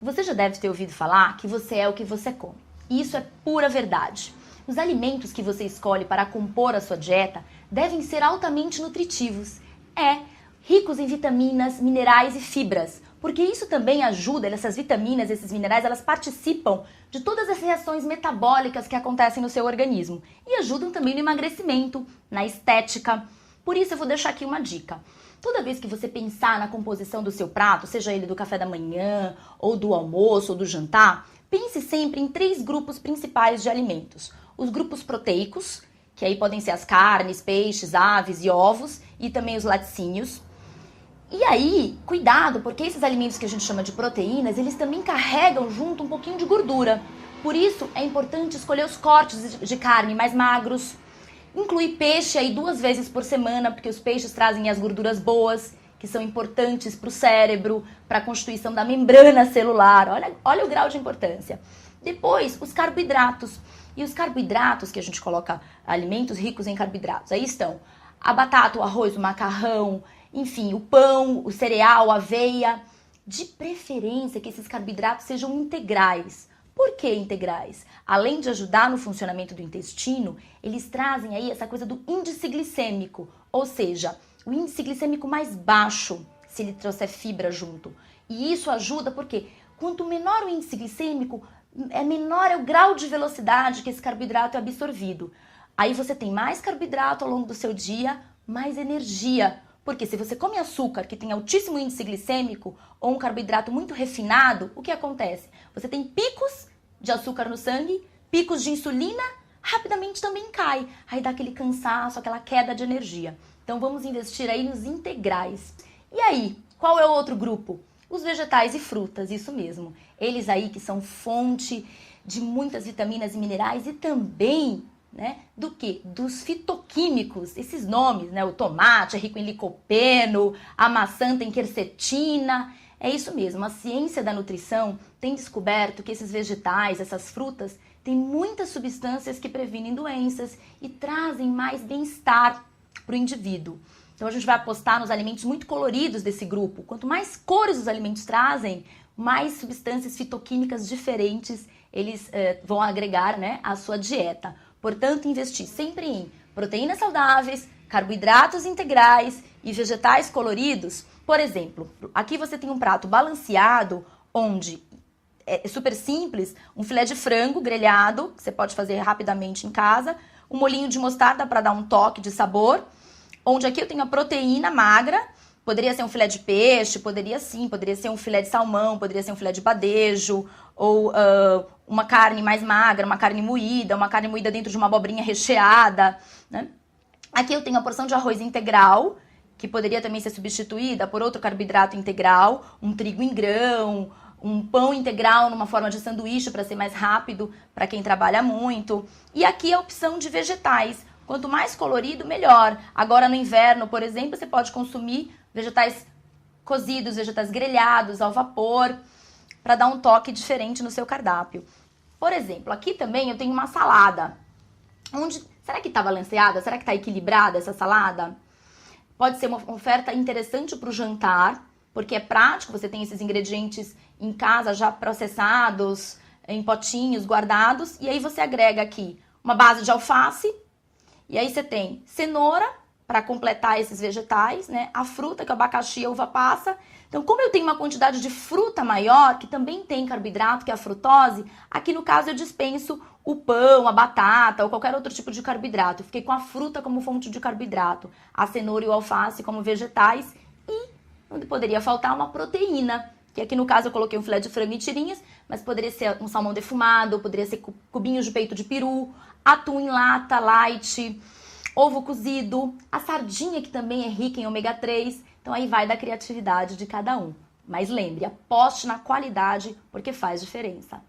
Você já deve ter ouvido falar que você é o que você come. E isso é pura verdade. Os alimentos que você escolhe para compor a sua dieta devem ser altamente nutritivos. Ricos em vitaminas, minerais e fibras. Porque isso também ajuda, essas vitaminas, esses minerais, elas participam de todas as reações metabólicas que acontecem no seu organismo. E ajudam também no emagrecimento, na estética. Por isso eu vou deixar aqui uma dica. Toda vez que você pensar na composição do seu prato, seja ele do café da manhã, ou do almoço, ou do jantar, pense sempre em 3 grupos principais de alimentos. Os grupos proteicos, que aí podem ser as carnes, peixes, aves e ovos, e também os laticínios. E aí, cuidado, porque esses alimentos que a gente chama de proteínas, eles também carregam junto um pouquinho de gordura. Por isso, é importante escolher os cortes de carne mais magros. Incluir peixe aí 2 vezes por semana, porque os peixes trazem as gorduras boas, que são importantes para o cérebro, para a constituição da membrana celular. Olha o grau de importância. Depois, os carboidratos. E os carboidratos, que a gente coloca alimentos ricos em carboidratos, aí estão a batata, o arroz, o macarrão, enfim, o pão, o cereal, a aveia. De preferência que esses carboidratos sejam integrais. Por que integrais? Além de ajudar no funcionamento do intestino, eles trazem aí essa coisa do índice glicêmico, ou seja, o índice glicêmico mais baixo, se ele trouxer fibra junto. E isso ajuda porque quanto menor o índice glicêmico, menor é o grau de velocidade que esse carboidrato é absorvido. Aí você tem mais carboidrato ao longo do seu dia, mais energia. Porque se você come açúcar que tem altíssimo índice glicêmico ou um carboidrato muito refinado, o que acontece? Você tem picos de açúcar no sangue, picos de insulina, rapidamente também cai. Aí dá aquele cansaço, aquela queda de energia. Então vamos investir aí nos integrais. E aí, qual é o outro grupo? Os vegetais e frutas, isso mesmo. Eles aí que são fonte de muitas vitaminas e minerais e também... do que? Dos fitoquímicos, esses nomes, o tomate é rico em licopeno, a maçã tem quercetina, é isso mesmo, a ciência da nutrição tem descoberto que esses vegetais, essas frutas, têm muitas substâncias que previnem doenças e trazem mais bem-estar para o indivíduo. Então a gente vai apostar nos alimentos muito coloridos desse grupo, quanto mais cores os alimentos trazem, mais substâncias fitoquímicas diferentes eles vão agregar à sua dieta. Portanto, investir sempre em proteínas saudáveis, carboidratos integrais e vegetais coloridos. Por exemplo, aqui você tem um prato balanceado, onde é super simples, um filé de frango grelhado, que você pode fazer rapidamente em casa, um molhinho de mostarda para dar um toque de sabor, onde aqui eu tenho a proteína magra, poderia ser um filé de peixe, poderia ser um filé de salmão, poderia ser um filé de badejo, ou uma carne mais magra, uma carne moída dentro de uma abobrinha recheada, Aqui eu tenho a porção de arroz integral, que poderia também ser substituída por outro carboidrato integral, um trigo em grão, um pão integral numa forma de sanduíche para ser mais rápido, para quem trabalha muito. E aqui a opção de vegetais. Quanto mais colorido, melhor. Agora no inverno, por exemplo, você pode consumir vegetais cozidos, vegetais grelhados ao vapor, para dar um toque diferente no seu cardápio. Por exemplo, aqui também eu tenho uma salada. Será que está balanceada? Será que está equilibrada essa salada? Pode ser uma oferta interessante para o jantar, porque é prático, você tem esses ingredientes em casa já processados, em potinhos guardados, e aí você agrega aqui uma base de alface, e aí você tem cenoura para completar esses vegetais, a fruta, que é o abacaxi e a uva passa. Então, como eu tenho uma quantidade de fruta maior, que também tem carboidrato, que é a frutose, aqui no caso eu dispenso o pão, a batata ou qualquer outro tipo de carboidrato. Eu fiquei com a fruta como fonte de carboidrato, a cenoura e o alface como vegetais e não poderia faltar uma proteína, que aqui no caso eu coloquei um filé de frango em tirinhas, mas poderia ser um salmão defumado, poderia ser cubinhos de peito de peru, atum em lata, light, ovo cozido, a sardinha que também é rica em ômega 3, então aí vai da criatividade de cada um. Mas lembre, aposte na qualidade porque faz diferença.